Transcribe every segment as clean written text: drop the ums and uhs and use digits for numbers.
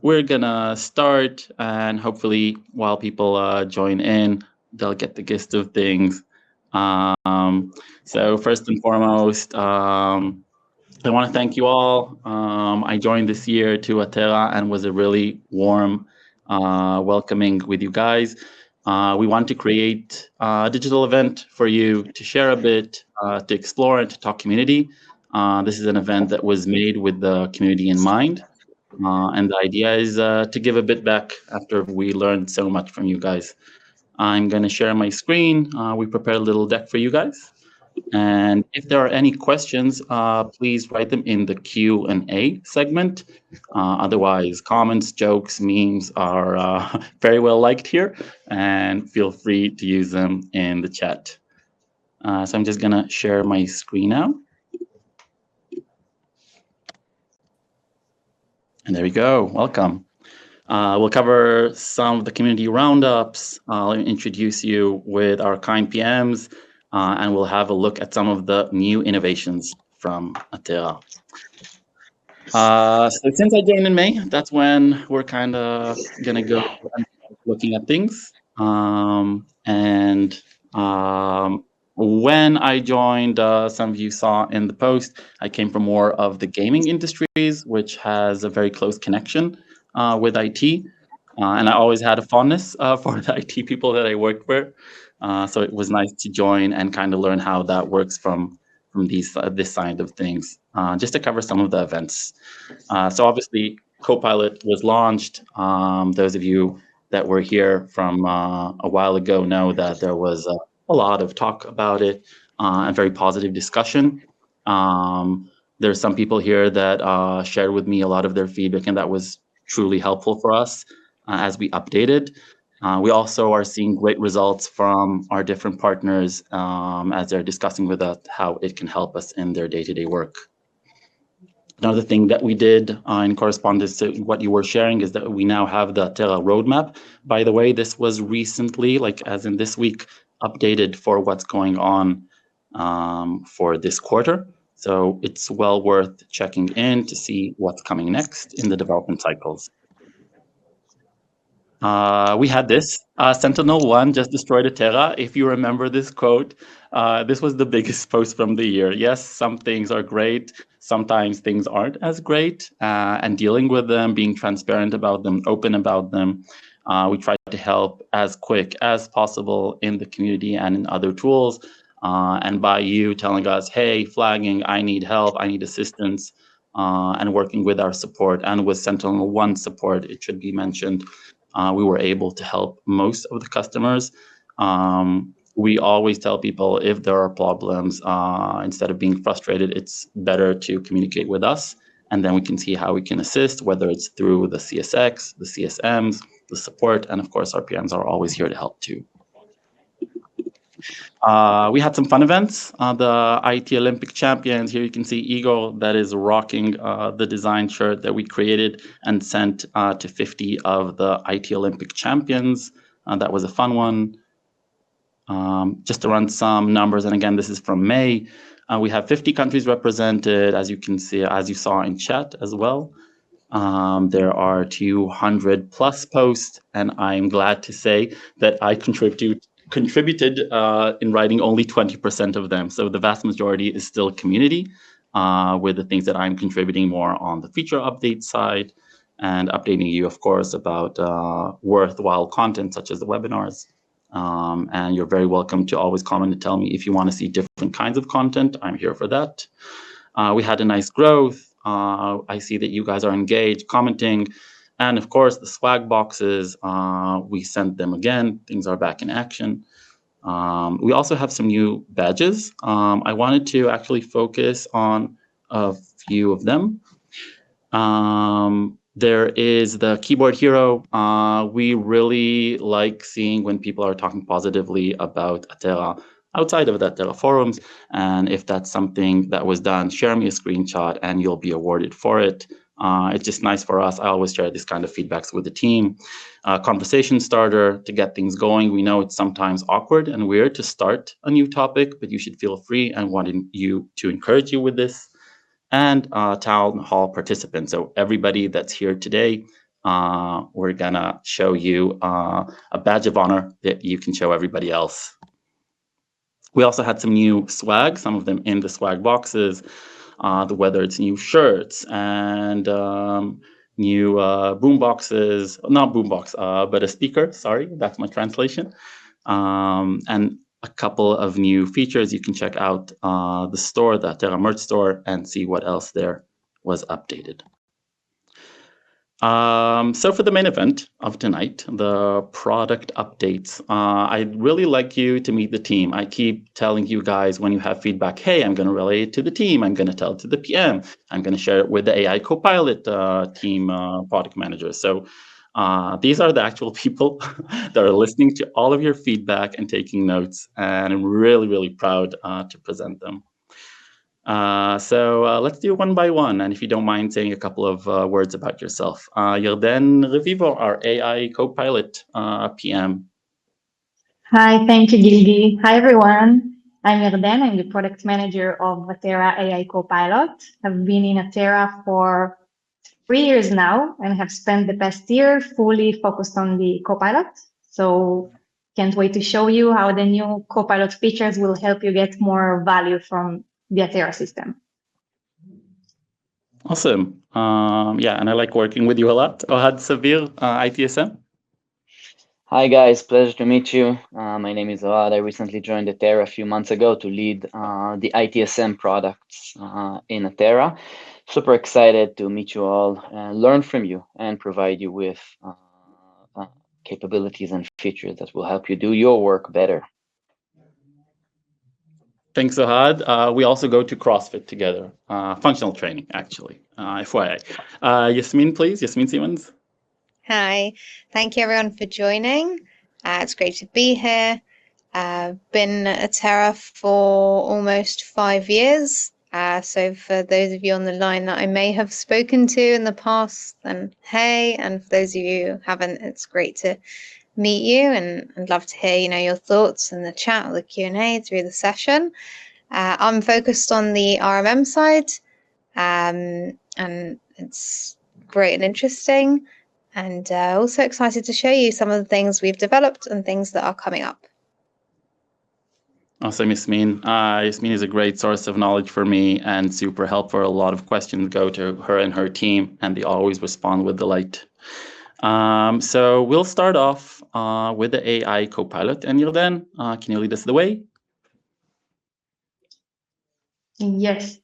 we're gonna start, and hopefully, while people join in, they'll get the gist of things. Um, so, first and foremost, I want to thank you all. I joined this year to Atera and was a really warm, welcoming with you guys. We want to create a digital event for you to share a bit, to explore, and to talk community. This is an event that was made with the community in mind. And the idea is to give a bit back after we learned so much from you guys. I'm going to share my screen. We prepared a little deck for you guys. And if there are any questions, please write them in the Q&A segment. Otherwise, comments, jokes, memes are very well liked here, and feel free to use them in the chat. So I'm just going to share my screen now. And there we go. Welcome. We'll cover some of the community roundups. I'll introduce you with our kind PMs, and we'll have a look at some of the new innovations from Atera. So since I joined in May, that's when we're kind of gonna go looking at things. When I joined, some of you saw in the post, I came from more of the gaming industries, which has a very close connection with IT. And I always had a fondness for the IT people that I worked with. So it was nice to join and kind of learn how that works from this side of things, just to cover some of the events. So obviously, Copilot was launched. Those of you that were here from a while ago know that there was a lot of talk about it and very positive discussion. There's some people here that shared with me a lot of their feedback, and that was truly helpful for us as we updated. We also are seeing great results from our different partners as they're discussing with us how it can help us in their day-to-day work. Another thing that we did in correspondence to what you were sharing is that we now have the Atera roadmap. By the way, this was recently, like as in this week, updated for what's going on for this quarter. So it's well worth checking in to see what's coming next in the development cycles. We had this. Sentinel-1 just destroyed Atera. If you remember this quote, this was the biggest post from the year. Yes, some things are great. Sometimes things aren't as great. And dealing with them, being transparent about them, open about them. We try to help as quick as possible in the community and in other tools. And by you telling us, hey, flagging, I need help, I need assistance, and working with our support and with Sentinel-1 support, it should be mentioned, we were able to help most of the customers. We always tell people if there are problems, instead of being frustrated, it's better to communicate with us, and then we can see how we can assist, whether it's through the CSX, the CSMs, the support, and of course, our PMs are always here to help too. We had some fun events. The IT Olympic champions, here you can see Igor that is rocking the design shirt that we created and sent to 50 of the IT Olympic champions. That was a fun one. Just to run some numbers, and again, this is from May. We have 50 countries represented, as you can see, as you saw in chat as well. There are 200 plus posts, and I'm glad to say that I contributed in writing only 20% of them. So the vast majority is still community, with the things that I'm contributing more on the feature update side and updating you, of course, about worthwhile content such as the webinars. And you're very welcome to always comment and tell me if you want to see different kinds of content. I'm here for that. We had a nice growth. I see that you guys are engaged, commenting. And of course, the swag boxes, we sent them again. Things are back in action. We also have some new badges. I wanted to actually focus on a few of them. There is the Keyboard Hero. We really like seeing when people are talking positively about Atera outside of the Atera forums. And if that's something that was done, share me a screenshot and you'll be awarded for it. It's just nice for us. I always share this kind of feedbacks with the team. Conversation starter to get things going. We know it's sometimes awkward and weird to start a new topic, but you should feel free and wanting you to encourage you with this. And town hall participants. So everybody that's here today, we're gonna show you a badge of honor that you can show everybody else. We also had some new swag, some of them in the swag boxes, whether it's new shirts and new boom boxes, not boom box, but a speaker, sorry, that's my translation. And a couple of new features. You can check out the store, the Atera merch store, and see what else there was updated. So for the main event of tonight, the product updates, I'd really like you to meet the team. I keep telling you guys when you have feedback, hey, I'm going to relay it to the team. I'm going to tell it to the PM. I'm going to share it with the AI Copilot team product managers. So these are the actual people that are listening to all of your feedback and taking notes. And I'm really, really proud to present them. So let's do one by one. And if you don't mind saying a couple of words about yourself. Yarden Revivo, our AI Copilot PM. Hi, thank you, Gilgi. Hi, everyone. I'm Yarden. I'm the product manager of Atera AI Copilot. I've been in Atera for 3 years now and have spent the past year fully focused on the Copilot. So can't wait to show you how the new Copilot features will help you get more value from the Atera system. Awesome. Yeah, and I like working with you a lot. Ohad Savir, ITSM. Hi guys, pleasure to meet you. My name is Oad. I recently joined Atera a few months ago to lead the ITSM products in Atera. Super excited to meet you all, learn from you, and provide you with capabilities and features that will help you do your work better. Thanks, Ohad. We also go to CrossFit together, functional training, actually, FYI. Yasmin, please, Yasmin Siemens. Hi, thank you everyone for joining. It's great to be here. Been at Atera for almost 5 years. So for those of you on the line that I may have spoken to in the past, then hey, and for those of you who haven't, it's great to meet you and I'd love to hear, your thoughts in the chat or the Q&A through the session. I'm focused on the RMM side, and it's great and interesting. And also excited to show you some of the things we've developed and things that are coming up. Awesome, Yasmin. Yasmin is a great source of knowledge for me and super helpful. A lot of questions go to her and her team, and they always respond with delight. So we'll start off with the AI Copilot. And Yarden, can you lead us the way? Yes.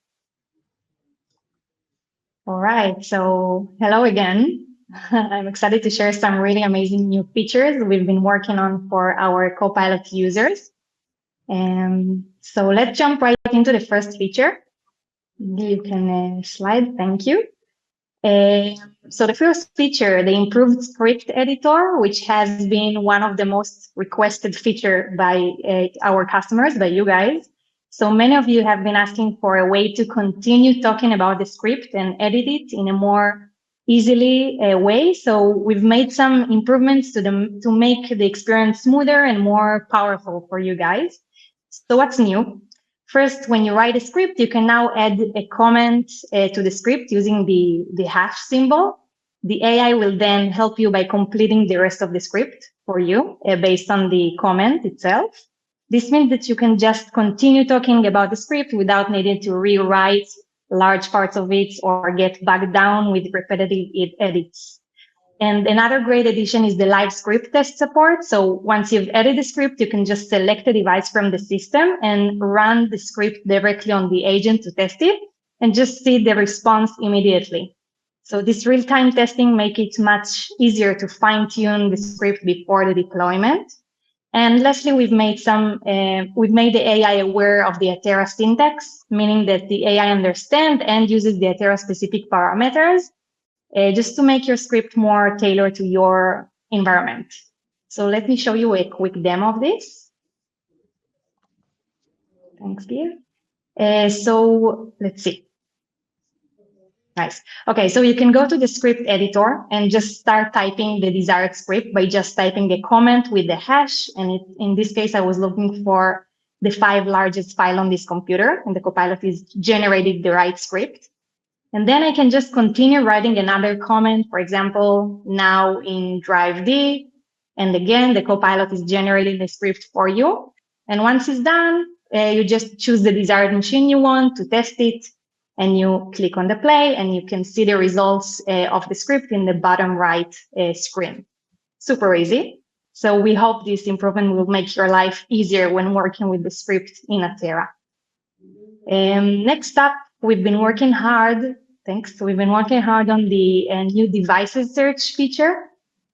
All right. So hello again. I'm excited to share some really amazing new features we've been working on for our Copilot users. So let's jump right into the first feature. You can slide, thank you. So the first feature, the improved script editor, which has been one of the most requested feature by our customers, by you guys. So many of you have been asking for a way to continue talking about the script and edit it in a more easily way. So we've made some improvements to make the experience smoother and more powerful for you guys. So what's new? First, when you write a script, you can now add a comment to the script using the hash symbol. The AI will then help you by completing the rest of the script for you based on the comment itself. This means that you can just continue talking about the script without needing to rewrite large parts of it or get bogged down with repetitive edits. And another great addition is the live script test support. So once you've edited the script, you can just select a device from the system and run the script directly on the agent to test it and just see the response immediately. So this real-time testing makes it much easier to fine-tune the script before the deployment. And lastly, we've made the AI aware of the Atera syntax, meaning that the AI understands and uses the Atera specific parameters just to make your script more tailored to your environment. So let me show you a quick demo of this. Thanks, dear. So let's see. Nice. Okay, so you can go to the script editor and just start typing the desired script by just typing a comment with the hash. And in this case, I was looking for the 5 largest file on this computer, and the Copilot is generating the right script. And then I can just continue writing another comment, for example, now in Drive D. And again, the Copilot is generating the script for you. And once it's done, you just choose the desired machine you want to test it, and you click on the play, and you can see the results of the script in the bottom right screen. Super easy. So we hope this improvement will make your life easier when working with the script in Atera. Next up, we've been working hard. Thanks. We've been working hard on the new devices search feature.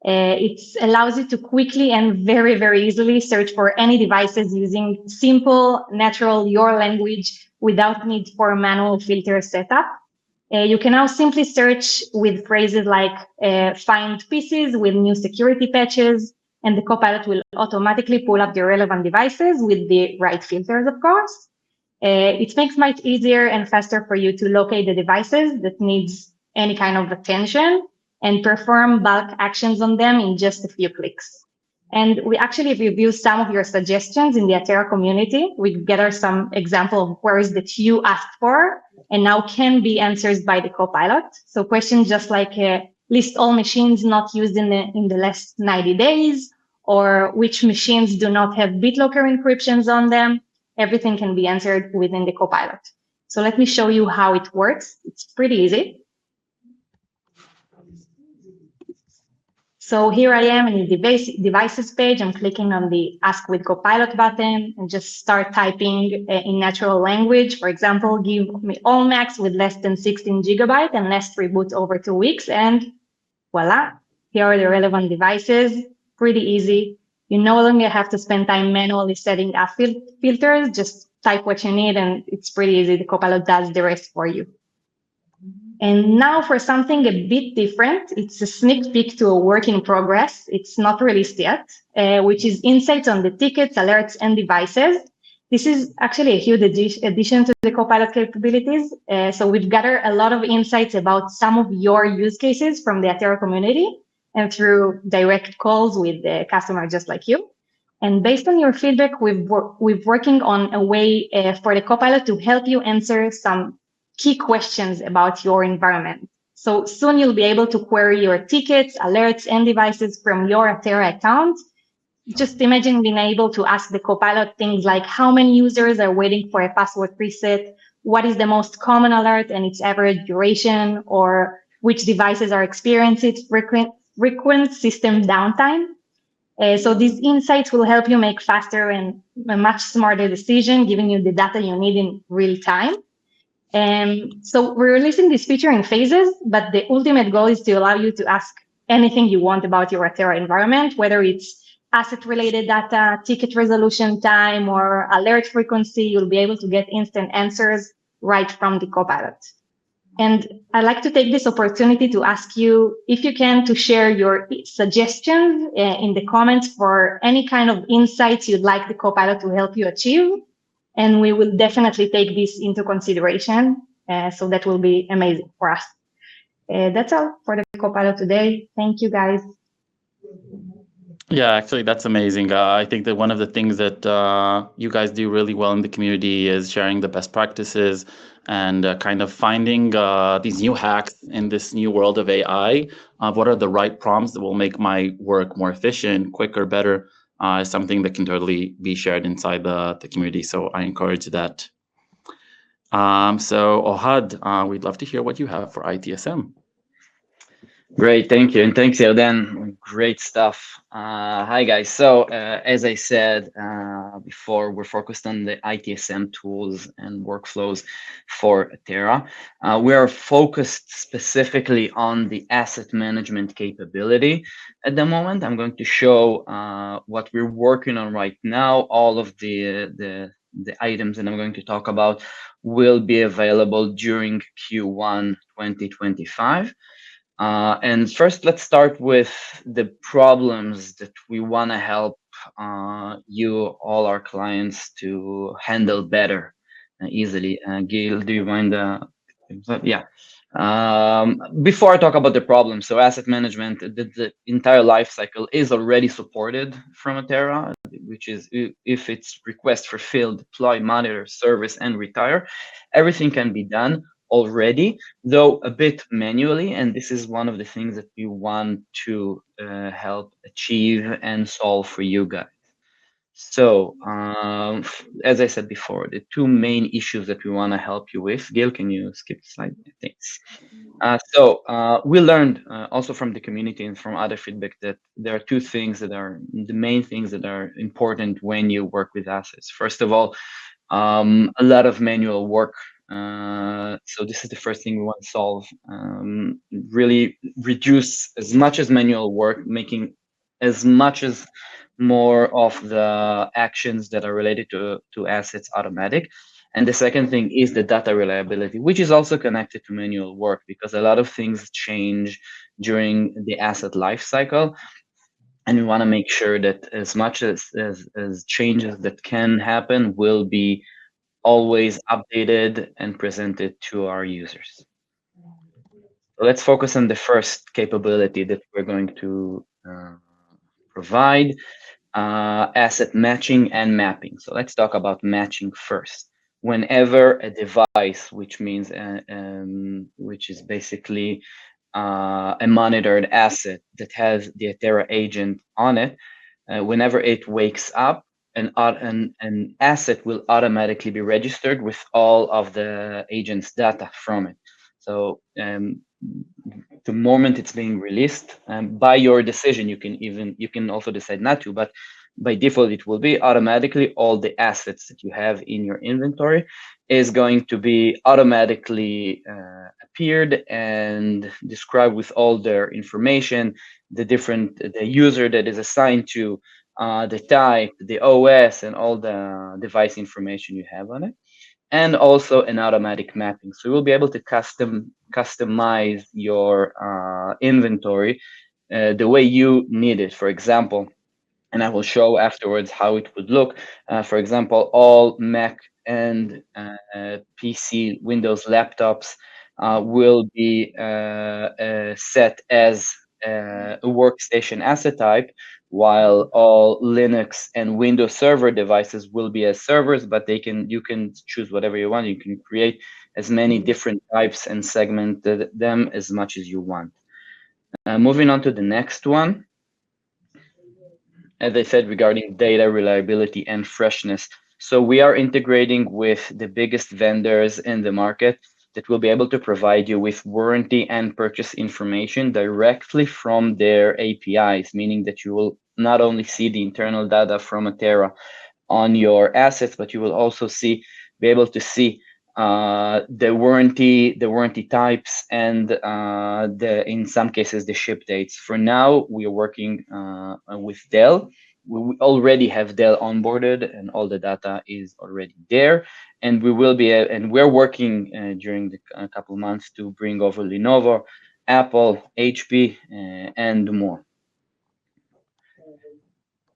It allows you to quickly and very, very easily search for any devices using simple, natural, your language without need for manual filter setup. You can now simply search with phrases like find pieces with new security patches, and the Copilot will automatically pull up the relevant devices with the right filters, of course. It makes much easier and faster for you to locate the devices that needs any kind of attention and perform bulk actions on them in just a few clicks. And we actually reviewed some of your suggestions in the Atera community. We gathered some example of queries that you asked for and now can be answered by the Copilot. So questions just like list all machines not used in the last 90 days, or which machines do not have BitLocker encryptions on them. Everything can be answered within the Copilot. So let me show you how it works. It's pretty easy. So here I am in the devices page. I'm clicking on the Ask with Copilot button and just start typing in natural language. For example, give me all Macs with less than 16 gigabyte and last reboot over 2 weeks. And voila, here are the relevant devices. Pretty easy. You no longer have to spend time manually setting up filters. Just type what you need and it's pretty easy. The Copilot does the rest for you. And now for something a bit different, it's a sneak peek to a work in progress. It's not released yet, which is insights on the tickets, alerts, and devices. This is actually a huge addition to the Copilot capabilities. So we've gathered a lot of insights about some of your use cases from the Atera community and through direct calls with the customer just like you. And based on your feedback, we've working on a way for the Copilot to help you answer some key questions about your environment. So soon you'll be able to query your tickets, alerts, and devices from your Atera account. Just imagine being able to ask the Copilot things like how many users are waiting for a password reset, what is the most common alert and its average duration, or which devices are experiencing frequent system downtime. So these insights will help you make faster and a much smarter decision, giving you the data you need in real time. So we're releasing this feature in phases, but the ultimate goal is to allow you to ask anything you want about your Atera environment, whether it's asset-related data, ticket resolution time, or alert frequency. You'll be able to get instant answers right from the Copilot. And I'd like to take this opportunity to ask you, if you can, to share your suggestions in the comments for any kind of insights you'd like the Copilot to help you achieve. And we will definitely take this into consideration. So that will be amazing for us. That's all for the Copilot today. Thank you, guys. Yeah, actually, that's amazing. I think that one of the things that you guys do really well in the community is sharing the best practices and kind of finding these new hacks in this new world of AI. What are the right prompts that will make my work more efficient, quicker, better? Is something that can totally be shared inside the community. So I encourage that. So Ohad, we'd love to hear what you have for ITSM. Great, thank you, and thanks, Yarden. Great stuff. Hi, guys. So, as I said before, we're focused on the ITSM tools and workflows for Atera. We are focused specifically on the asset management capability. At the moment, I'm going to show what we're working on right now. All of the items that I'm going to talk about will be available during Q1 2025. And first, let's start with the problems that we want to help you, all our clients, to handle better easily. Gil, do you mind? Yeah. Before I talk about the problem, so asset management, the entire life cycle is already supported from Atera, which is if it's request, fulfill, deploy, monitor, service, and retire, everything can be done already, though a bit manually. And this is one of the things that we want to help achieve and solve for you guys. So, as I said before, the two main issues that we want to help you with. Gil, can you skip the slide? Thanks. We learned also from the community and from other feedback that there are two things that are the main things that are important when you work with assets. First of all, a lot of manual work. So this is the first thing we want to solve. Really reduce as much as manual work, making as much as more of the actions that are related to assets automatic. And the second thing is the data reliability, which is also connected to manual work because a lot of things change during the asset life cycle. And we want to make sure that as much as changes that can happen will be always updated and presented to our users. So let's focus on the first capability that we're going to provide, asset matching and mapping. So let's talk about matching first. Whenever a device, which means which is basically a monitored asset that has the Atera agent on it, whenever it wakes up, an asset will automatically be registered with all of the agent's data from it. So the moment it's being released, by your decision, you can also decide not to, but by default, it will be automatically all the assets that you have in your inventory is going to be automatically appeared and described with all their information, the user that is assigned to, the type, the OS, and all the device information you have on it, and also an automatic mapping. So you'll be able to customize your inventory the way you need it. For example, and I will show afterwards how it would look. For example, all Mac and PC Windows laptops will be set as a workstation asset type, while all Linux and Windows Server devices will be as servers, but you can choose whatever you want. You can create as many different types and segment them as much as you want. Moving on to the next one. As I said, regarding data reliability and freshness. So we are integrating with the biggest vendors in the market that will be able to provide you with warranty and purchase information directly from their APIs, meaning that you will not only see the internal data from Atera on your assets, but you will also be able to see the warranty types, and in some cases the ship dates. For now, we are working with Dell. We already have Dell onboarded, and all the data is already there. And we're working during the couple months to bring over Lenovo, Apple, HP, and more.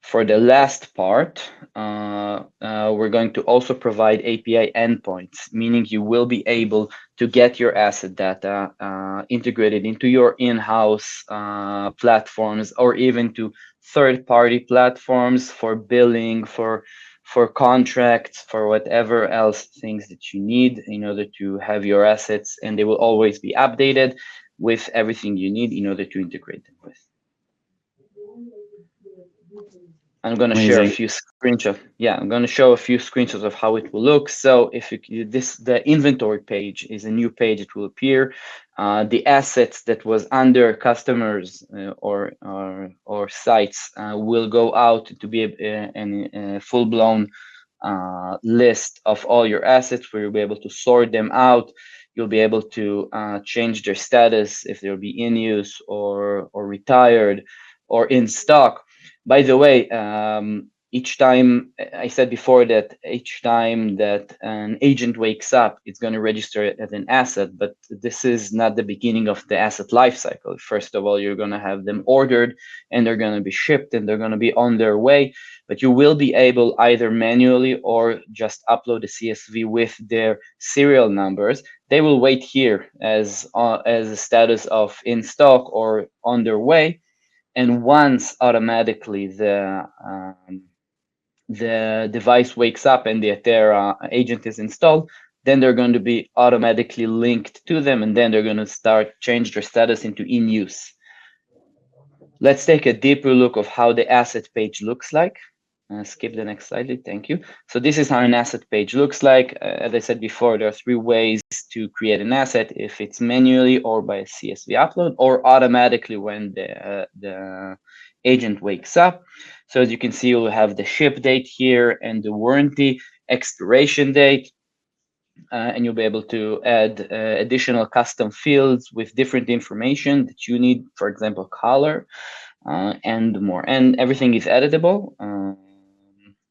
For the last part, we're going to also provide API endpoints, meaning you will be able to get your asset data integrated into your in-house platforms, or even to third-party platforms for billing, for contracts, for whatever else things that you need in order to have your assets, and they will always be updated with everything you need in order to integrate them with. I'm going to share a few screenshots. Yeah, I'm going to show a few screenshots of how it will look. So if the inventory page is a new page, it will appear. The assets that was under customers or sites will go out to be a full-blown list of all your assets, where you'll be able to sort them out. You'll be able to change their status if they'll be in use or retired or in stock. By the way, each time, I said before that each time that an agent wakes up, it's going to register it as an asset, but this is not the beginning of the asset lifecycle. First of all, you're going to have them ordered, and they're going to be shipped, and they're going to be on their way, but you will be able either manually or just upload a CSV with their serial numbers. They will wait here as a status of in stock or on their way. And once automatically the device wakes up and the Atera agent is installed, then they're going to be automatically linked to them, and then they're going to start change their status into in use. Let's take a deeper look of how the asset page looks like. Skip the next slide, thank you. So this is how an asset page looks like. As I said before, there are 3 ways to create an asset: if it's manually or by a CSV upload, or automatically when the agent wakes up. So as you can see, you'll have the ship date here and the warranty expiration date. And you'll be able to add additional custom fields with different information that you need, for example, color, and more. And everything is editable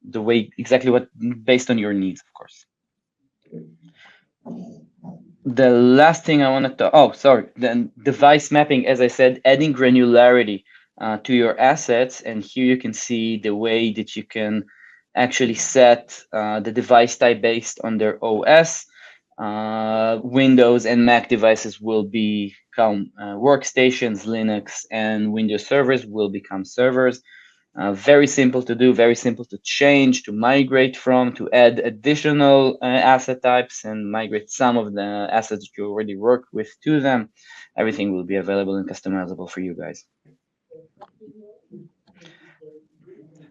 the way exactly what based on your needs, of course. The last thing I wanted to, then device mapping, as I said, adding granularity to your assets. And here you can see the way that you can actually set the device type based on their OS. Windows and Mac devices will become workstations, Linux and Windows servers will become servers. Very simple to do, very simple to change, to migrate from, to add additional asset types and migrate some of the assets that you already work with to them. Everything will be available and customizable for you guys.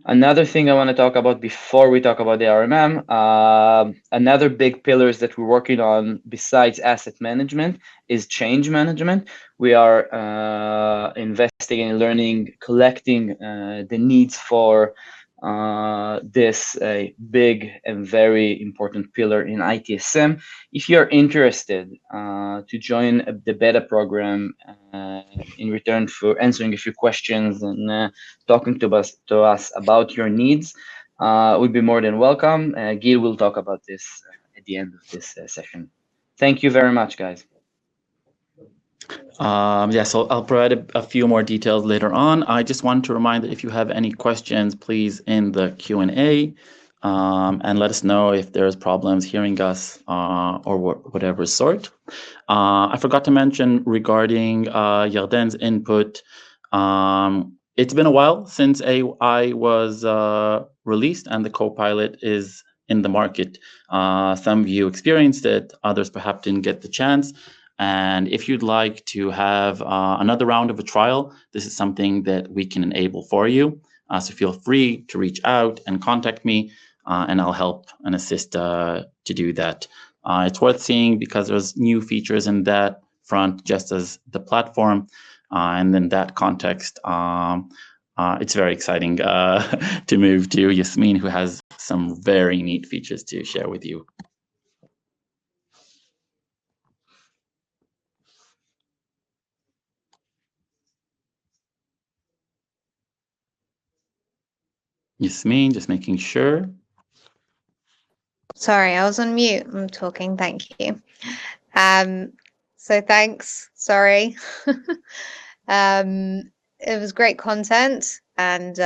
Another thing I want to talk about before we talk about the RMM, another big pillars that we're working on besides asset management is change management. We are investing in learning, collecting the needs for this big and very important pillar in ITSM. If you're interested to join the beta program in return for answering a few questions and talking to us about your needs, would be more than welcome. Gil will talk about this at the end of this session. Thank you very much, guys. So I'll provide a few more details later on. I just want to remind that if you have any questions, please in the Q&A, and let us know if there's problems hearing us or whatever sort. I forgot to mention regarding Yarden's input. It's been a while since AI was released and the Copilot is in the market. Some of you experienced it, others perhaps didn't get the chance. And if you'd like to have another round of a trial, this is something that we can enable for you. So feel free to reach out and contact me, and I'll help and assist to do that. It's worth seeing because there's new features in that front, just as the platform. And in that context, it's very exciting to move to Yasmin, who has some very neat features to share with you. Yasmin, just making sure. Sorry, I was on mute. I'm talking. Thank you. So thanks. Sorry. It was great content, and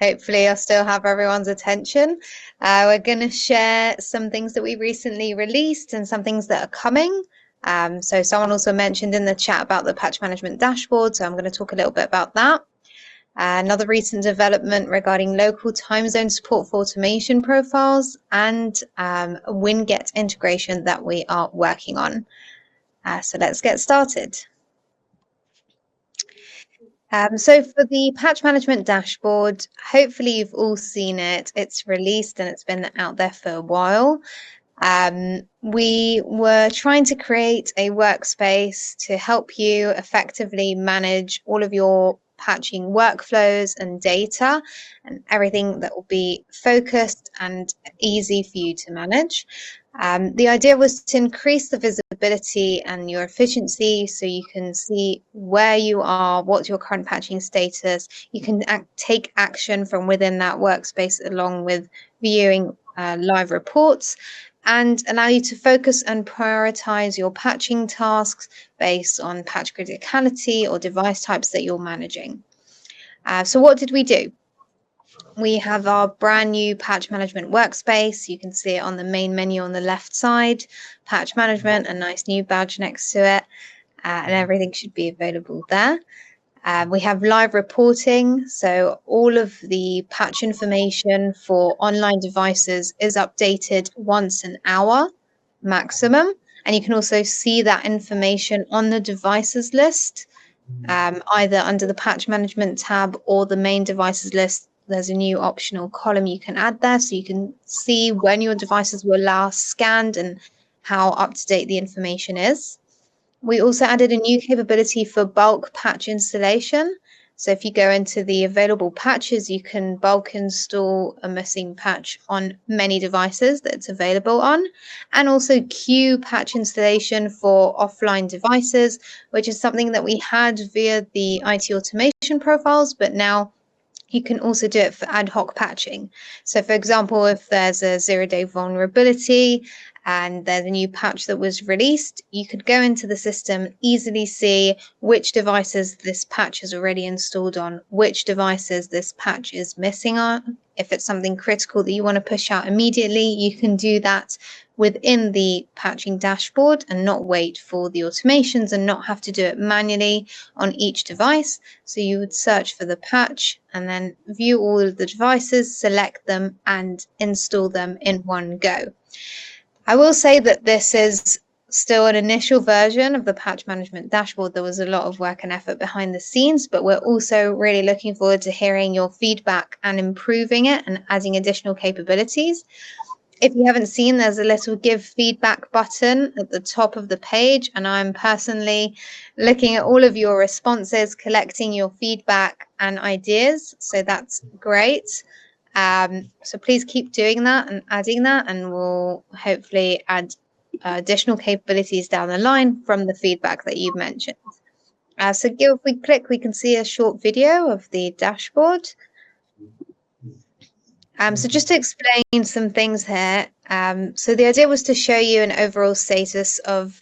hopefully I'll still have everyone's attention. We're going to share some things that we recently released and some things that are coming. So someone also mentioned in the chat about the patch management dashboard, so I'm going to talk a little bit about that. Another recent development regarding local time zone support for automation profiles and WinGet integration that we are working on. So let's get started. So for the patch management dashboard, hopefully you've all seen it. It's released and it's been out there for a while. We were trying to create a workspace to help you effectively manage all of your patching workflows and data and everything that will be focused and easy for you to manage. The idea was to increase the visibility and your efficiency so you can see where you are, what's your current patching status. You can take action from within that workspace along with viewing live reports, and allow you to focus and prioritize your patching tasks based on patch criticality or device types that you're managing. So what did we do? We have our brand new patch management workspace. You can see it on the main menu on the left side, patch management, a nice new badge next to it, and everything should be available there. We have live reporting, so all of the patch information for online devices is updated once an hour maximum. And you can also see that information on the devices list, either under the patch management tab or the main devices list. There's a new optional column you can add there, so you can see when your devices were last scanned and how up to date the information is. We also added a new capability for bulk patch installation. So if you go into the available patches, you can bulk install a missing patch on many devices that it's available on, and also queue patch installation for offline devices, which is something that we had via the IT automation profiles, but now you can also do it for ad hoc patching. So for example, if there's a 0-day vulnerability and there's a new patch that was released, you could go into the system, easily see which devices this patch is already installed on, which devices this patch is missing on. If it's something critical that you want to push out immediately, you can do that within the patching dashboard and not wait for the automations and not have to do it manually on each device. So you would search for the patch and then view all of the devices, select them and install them in one go. I will say that this is still an initial version of the patch management dashboard. There was a lot of work and effort behind the scenes, but we're also really looking forward to hearing your feedback and improving it and adding additional capabilities. If you haven't seen, there's a little give feedback button at the top of the page, and I'm personally looking at all of your responses, collecting your feedback and ideas. So that's great. So please keep doing that and adding that, and we'll hopefully add additional capabilities down the line from the feedback that you've mentioned. So Gil, if we click, we can see a short video of the dashboard. So just to explain some things here, so the idea was to show you an overall status of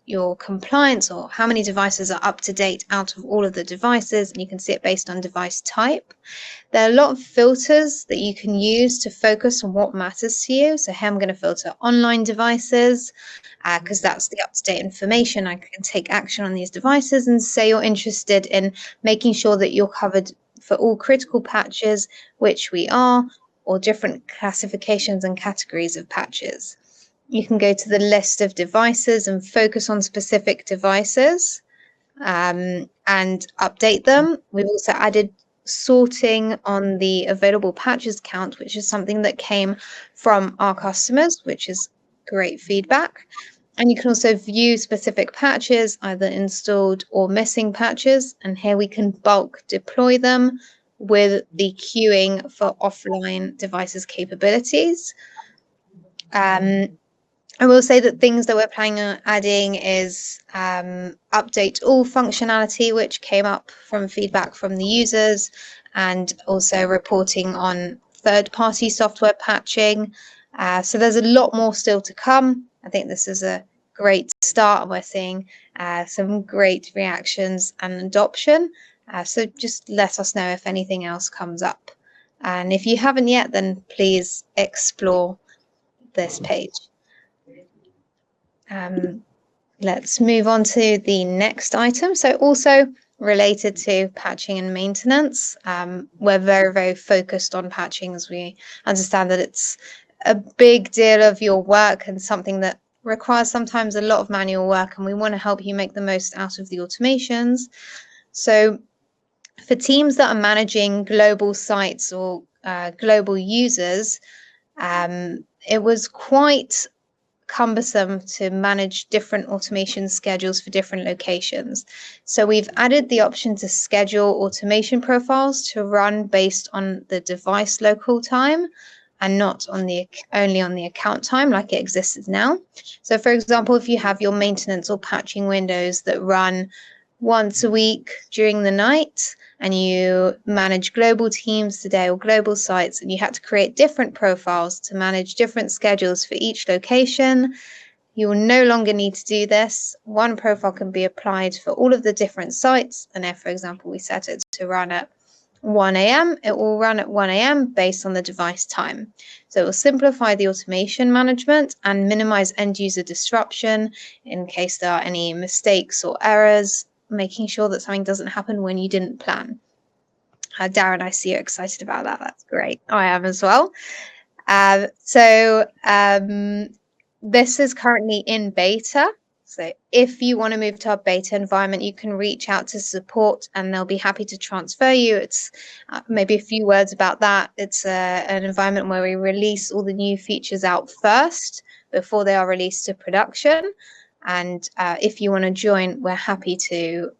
your compliance, or how many devices are up to date out of all of the devices, and you can see it based on device type. There are a lot of filters that you can use to focus on what matters to you. So here I'm going to filter online devices because that's the up-to-date information. I can take action on these devices and say you're interested in making sure that you're covered for all critical patches, which we are, or different classifications and categories of patches. You can go to the list of devices and focus on specific devices and update them. We've also added sorting on the available patches count, which is something that came from our customers, which is great feedback. And you can also view specific patches, either installed or missing patches. And here we can bulk deploy them with the queuing for offline devices capabilities. I will say that things that we're planning on adding is update all functionality, which came up from feedback from the users, and also reporting on third-party software patching. So there's a lot more still to come. I think this is a great start. We're seeing some great reactions and adoption. So just let us know if anything else comes up. And if you haven't yet, then please explore this page. Let's move on to the next item. So also related to patching and maintenance, we're very, very focused on patching, as we understand that it's a big deal of your work and something that requires sometimes a lot of manual work, and we want to help you make the most out of the automations. So for teams that are managing global sites or global users, it was quite cumbersome to manage different automation schedules for different locations. So we've added the option to schedule automation profiles to run based on the device local time and not on the only on the account time like it exists now. So for example, if you have your maintenance or patching windows that run once a week during the night, and you manage global teams today or global sites, and you had to create different profiles to manage different schedules for each location, you will no longer need to do this. One profile can be applied for all of the different sites. And if, for example, we set it to run at 1 a.m., it will run at 1 a.m. based on the device time. So it will simplify the automation management and minimize end user disruption in case there are any mistakes or errors, making sure that something doesn't happen when you didn't plan. Darren, I see you're excited about that. That's great. I am as well. This is currently in beta. So if you want to move to our beta environment, you can reach out to support and they'll be happy to transfer you. It's maybe a few words about that. It's an environment where we release all the new features out first before they are released to production. And if you want to join, we're happy to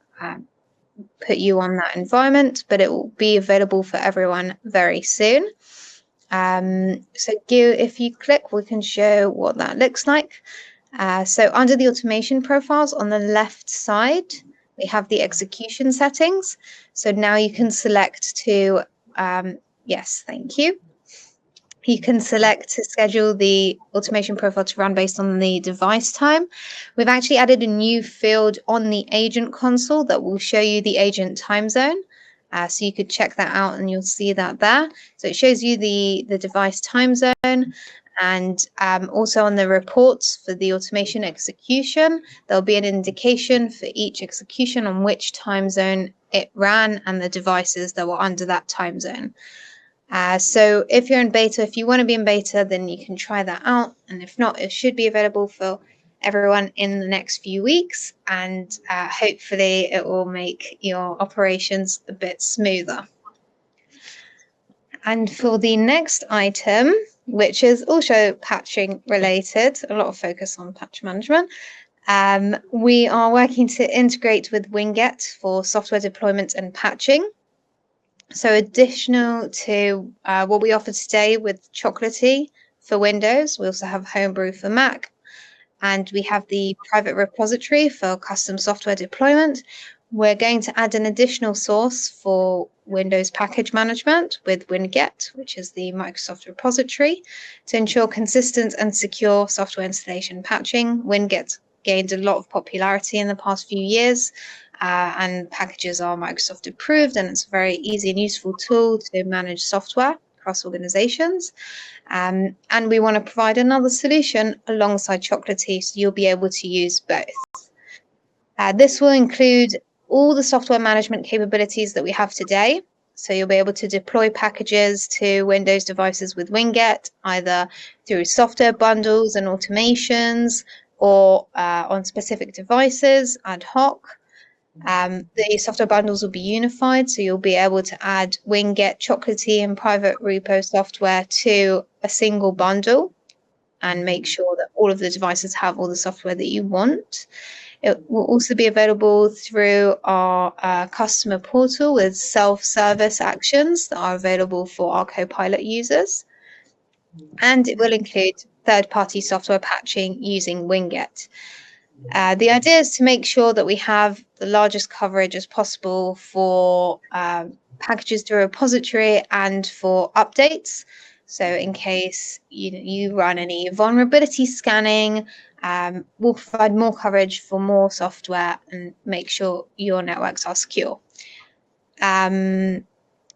put you on that environment, but it will be available for everyone very soon. So Gil, if you click, we can show what that looks like. So under the automation profiles on the left side, we have the execution settings. So now you can select to, yes, thank you. You can select to schedule the automation profile to run based on the device time. We've actually added a new field on the agent console that will show you the agent time zone. So you could check that out and you'll see that there. So it shows you the device time zone. And also on the reports for the automation execution, there'll be an indication for each execution on which time zone it ran and the devices that were under that time zone. So if you're in beta, if you want to be in beta, then you can try that out. And if not, it should be available for everyone in the next few weeks. And hopefully it will make your operations a bit smoother. And for the next item, which is also patching related, a lot of focus on patch management, we are working to integrate with Winget for software deployment and patching. So additional to what we offer today with Chocolatey for Windows, we also have Homebrew for Mac, and we have the private repository for custom software deployment. We're going to add an additional source for Windows package management with Winget, which is the Microsoft repository, to ensure consistent and secure software installation patching. Winget gained a lot of popularity in the past few years, and packages are Microsoft approved, and it's a very easy and useful tool to manage software across organizations. And we want to provide another solution alongside Chocolatey, so you'll be able to use both. This will include all the software management capabilities that we have today. So you'll be able to deploy packages to Windows devices with Winget, either through software bundles and automations or on specific devices ad hoc. The software bundles will be unified, so you'll be able to add Winget, Chocolatey, and private repo software to a single bundle and make sure that all of the devices have all the software that you want. It will also be available through our customer portal with self-service actions that are available for our Copilot users. And it will include third-party software patching using Winget. The idea is to make sure that we have the largest coverage as possible for packages to a repository and for updates. So in case you run any vulnerability scanning, we'll provide more coverage for more software and make sure your networks are secure.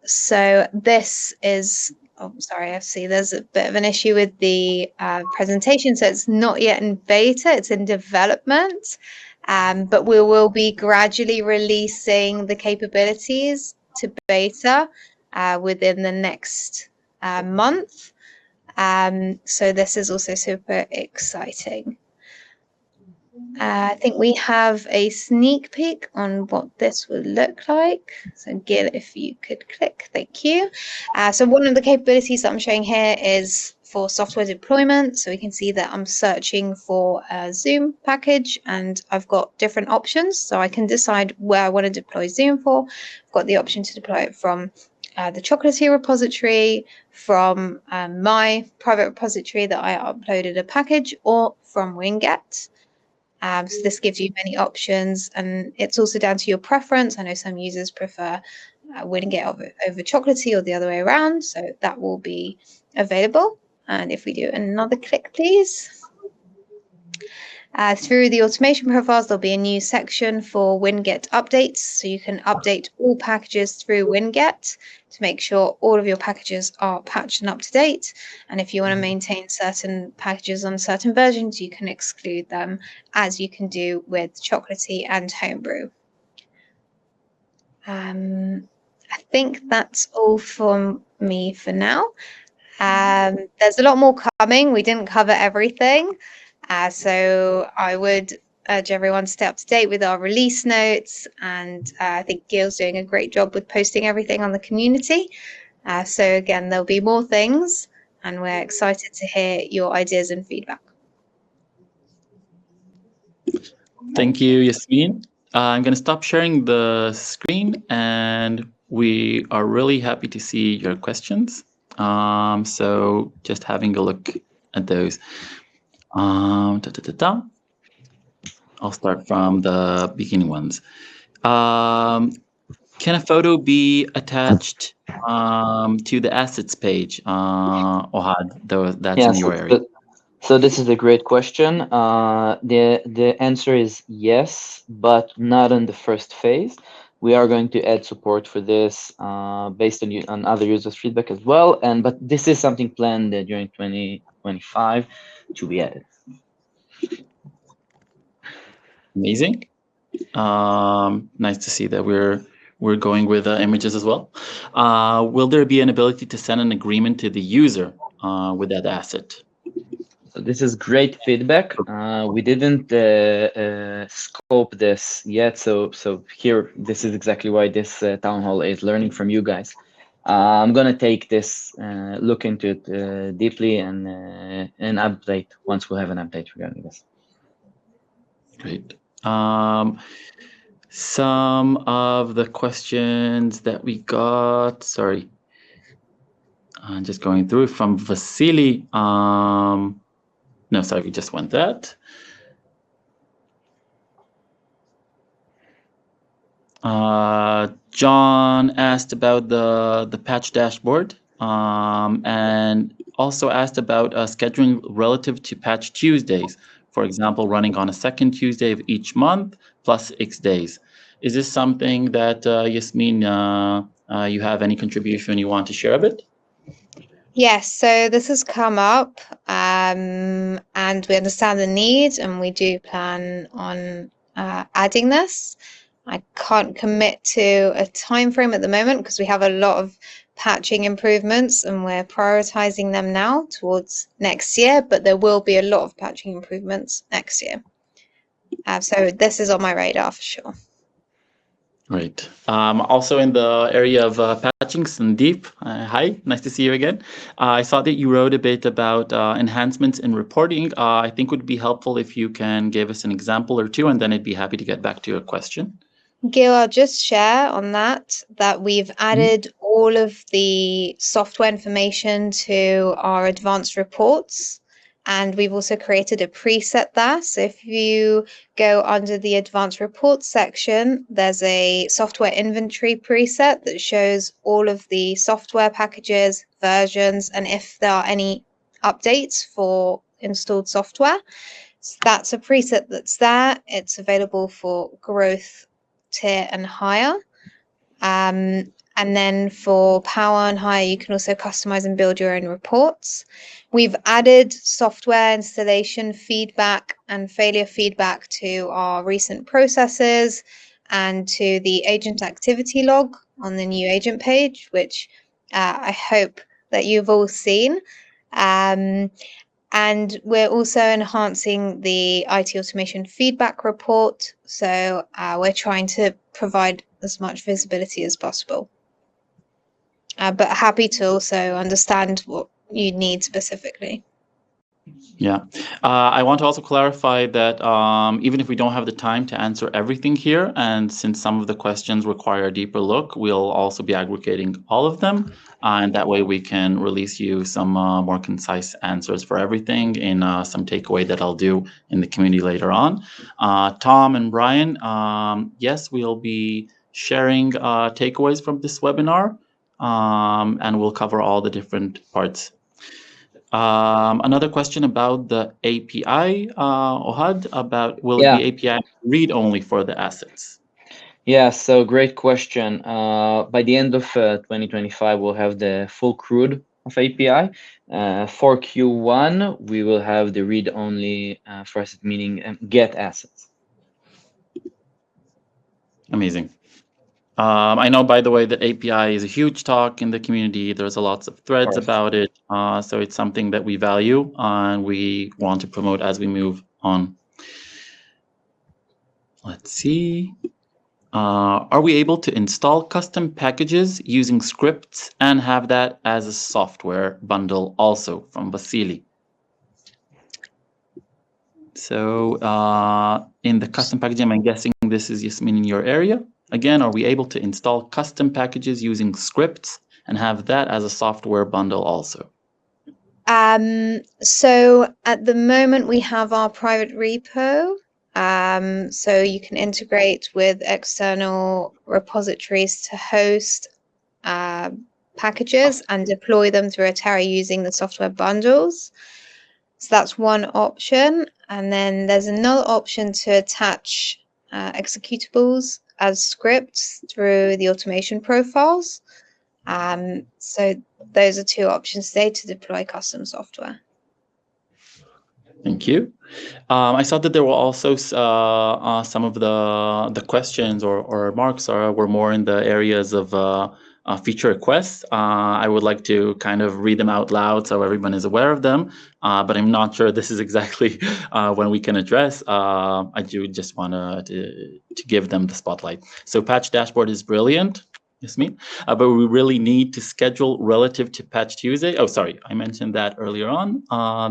So this is, oh, sorry, I see there's a bit of an issue with the presentation. So it's not yet in beta, it's in development, but we will be gradually releasing the capabilities to beta within the next month. So this is also super exciting. I think we have a sneak peek on what this would look like. So Gil, if you could click, thank you. So one of the capabilities that I'm showing here is for software deployment. So we can see that I'm searching for a Zoom package and I've got different options. So I can decide where I want to deploy Zoom for. I've got the option to deploy it from the Chocolatey repository, from my private repository that I uploaded a package, or from Winget. So this gives you many options, and it's also down to your preference. I know some users prefer Winget over Chocolatey or the other way around, so that will be available. And if we do another click, please. Through the automation profiles, there'll be a new section for Winget updates. So you can update all packages through Winget to make sure all of your packages are patched and up to date. And if you want to maintain certain packages on certain versions, you can exclude them, as you can do with Chocolatey and Homebrew. I think that's all from me for now. There's a lot more coming. We didn't cover everything. So I would urge everyone to stay up to date with our release notes, and I think Gil's doing a great job with posting everything on the community. So again, there'll be more things, and we're excited to hear your ideas and feedback. Thank you, Yasmin. I'm going to stop sharing the screen, and we are really happy to see your questions. So just having a look at those. I'll start from the beginning ones. Can a photo be attached to the assets page, Ohad, though that's in your area? So this is a great question. The answer is yes, but not in the first phase. We are going to add support for this based on other users' feedback as well. But this is something planned during 2025 to be added. Amazing. Nice to see that we're going with images as well. Will there be an ability to send an agreement to the user with that asset? So this is great feedback. We didn't scope this yet, so here this is exactly why this town hall is learning from you guys. I'm gonna take this, look into it deeply, and update once we'll have an update regarding this. Great. Some of the questions that we got, sorry, I'm just going through from Vasily. No, sorry, we just went that. John asked about the patch dashboard and also asked about scheduling relative to patch Tuesdays. For example, running on a second Tuesday of each month plus X days. Is this something that, Yasmin, you have any contribution you want to share a bit? Yes, so this has come up, and we understand the need, and we do plan on adding this. I can't commit to a time frame at the moment because we have a lot of patching improvements and we're prioritizing them now towards next year, but there will be a lot of patching improvements next year. So this is on my radar for sure. Great. Also in the area of patching, Sandeep, hi, nice to see you again. I saw that you wrote a bit about enhancements in reporting. I think it would be helpful if you can give us an example or two, and then I'd be happy to get back to your question. Gil, I'll just share on that we've added all of the software information to our advanced reports. And we've also created a preset there. So if you go under the advanced reports section, there's a software inventory preset that shows all of the software packages, versions, and if there are any updates for installed software. So that's a preset that's there. It's available for growth tier and higher. And then for power and higher, you can also customize and build your own reports. We've added software installation feedback and failure feedback to our recent processes and to the agent activity log on the new agent page, which I hope that you've all seen. And we're also enhancing the IT automation feedback report. So we're trying to provide as much visibility as possible. But happy to also understand what you need specifically. Yeah, I want to also clarify that even if we don't have the time to answer everything here, and since some of the questions require a deeper look, we'll also be aggregating all of them. And that way we can release you some more concise answers for everything in some takeaway that I'll do in the community later on. Tom and Brian, yes, we'll be sharing takeaways from this webinar, and we'll cover all the different parts. Another question about the API, Ohad, about will the API read only for the assets? Yeah, so great question. By the end of 2025, we'll have the full CRUD of API. For Q1, we will have the read only for asset, meaning get assets. Amazing. I know, by the way, that API is a huge talk in the community. There's a lots of threads course. about it. So it's something that we value and we want to promote as we move on. Let's see. Are we able to install custom packages using scripts and have that as a software bundle also, from Vasily? So in the custom packaging, I'm guessing this is Yasmin in your area. Again, are we able to install custom packages using scripts and have that as a software bundle also? So at the moment we have our private repo. So you can integrate with external repositories to host packages and deploy them through Atera using the software bundles. So that's one option. And then there's another option to attach executables as scripts through the automation profiles. So those are two options today to deploy custom software. Thank you. I saw that there were also some of the questions or remarks were more in the areas of feature requests. I would like to kind of read them out loud so everyone is aware of them, but I'm not sure this is exactly when we can address. I do just want to give them the spotlight. So patch dashboard is brilliant. Yasmin, but we really need to schedule relative to patched usage. Oh, sorry, I mentioned that earlier on.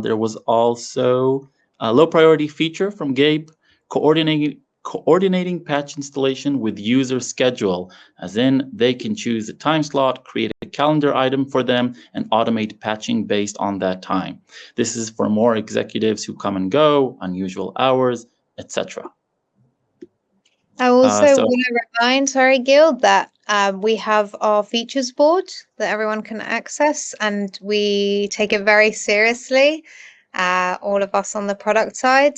There was also a low priority feature from Gabe, coordinating patch installation with user schedule, as in they can choose a time slot, create a calendar item for them, and automate patching based on that time. This is for more executives who come and go, unusual hours, etc. I also want to remind, Gil, that we have our features board that everyone can access, and we take it very seriously, all of us on the product side.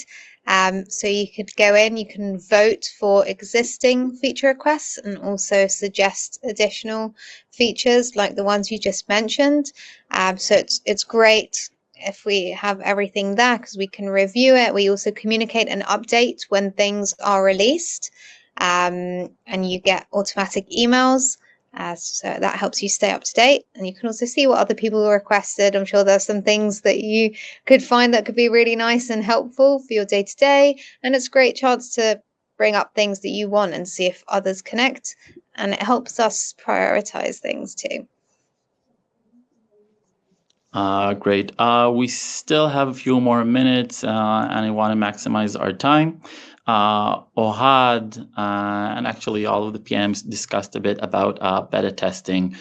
So you could go in, you can vote for existing feature requests and also suggest additional features like the ones you just mentioned. So it's great if we have everything there because we can review it. We also communicate and update when things are released, and you get automatic emails. So that helps you stay up to date, and you can also see what other people requested. I'm sure there's some things that you could find that could be really nice and helpful for your day-to-day, and it's a great chance to bring up things that you want and see if others connect, and it helps us prioritize things too. Great. We still have a few more minutes, and I want to maximize our time. Ohad and actually all of the PMs discussed a bit about beta testing.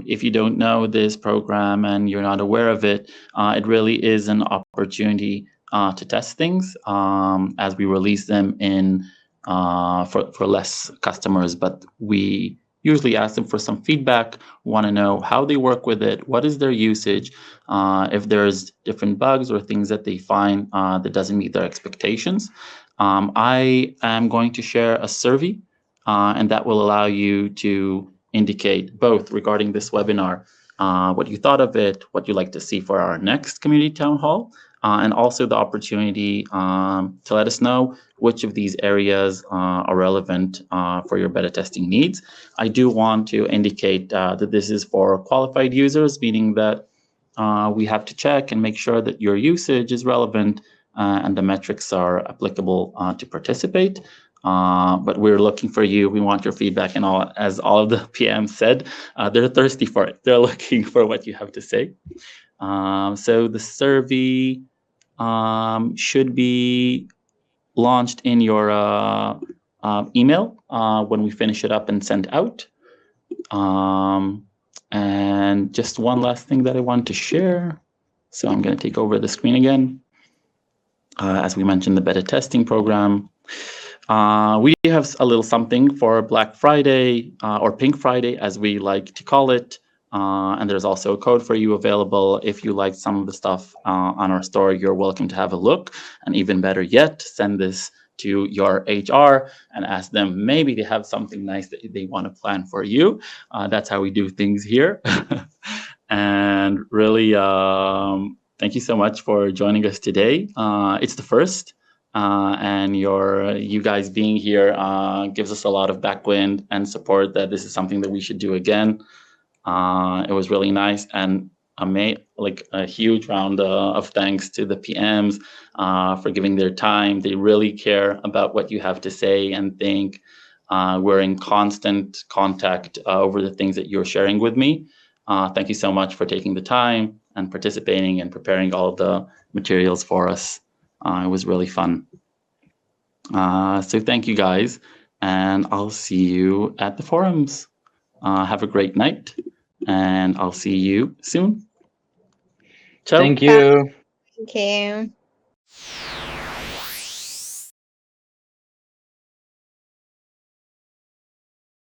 If you don't know this program and you're not aware of it, it really is an opportunity to test things as we release them in for less customers, but we usually ask them for some feedback, want to know how they work with it, what is their usage, if there's different bugs or things that they find that doesn't meet their expectations. I am going to share a survey, and that will allow you to indicate both regarding this webinar, what you thought of it, what you'd like to see for our next community town hall, and also the opportunity to let us know which of these areas are relevant for your beta testing needs. I do want to indicate that this is for qualified users, meaning that we have to check and make sure that your usage is relevant and the metrics are applicable to participate. But we're looking for you. We want your feedback, and as all of the PMs said, they're thirsty for it. They're looking for what you have to say. So the survey should be launched in your email when we finish it up and send out. And just one last thing that I want to share. So I'm going to take over the screen again. As we mentioned, the beta testing program. We have a little something for Black Friday or Pink Friday, as we like to call it. And there's also a code for you available. If you like some of the stuff on our store, you're welcome to have a look. And even better yet, send this to your HR and ask them, maybe they have something nice that they want to plan for you. That's how we do things here. And really, thank you so much for joining us today. It's the first. and you guys being here gives us a lot of backwind and support that this is something that we should do again. It was really nice, and a huge round of thanks to the PMs for giving their time. They really care about what you have to say and think. We're in constant contact over the things that you're sharing with me. Thank you so much for taking the time and participating and preparing all of the materials for us. It was really fun. So thank you guys, and I'll see you at the forums. Have a great night, and I'll see you soon. Ciao. Thank you. Thank you.